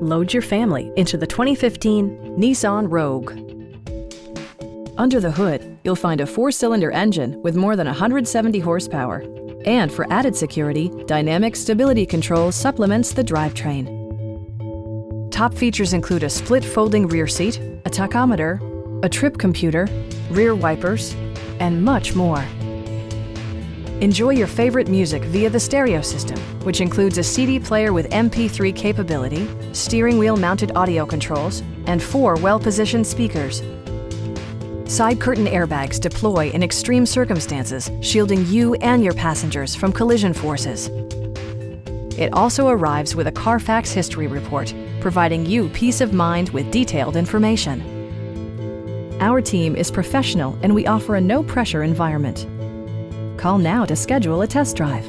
Load your family into the 2015 Nissan Rogue. Under the hood, you'll find a 4-cylinder engine with more than 170 horsepower. And for added security, dynamic stability control supplements the drivetrain. Top features include a split folding rear seat, a tachometer, a trip computer, rear wipers, and much more. Enjoy your favorite music via the stereo system, which includes a CD player with MP3 capability, steering wheel mounted audio controls, and 4 well-positioned speakers. Side curtain airbags deploy in extreme circumstances, shielding you and your passengers from collision forces. It also arrives with a Carfax history report, providing you peace of mind with detailed information. Our team is professional and we offer a no-pressure environment. Call now to schedule a test drive.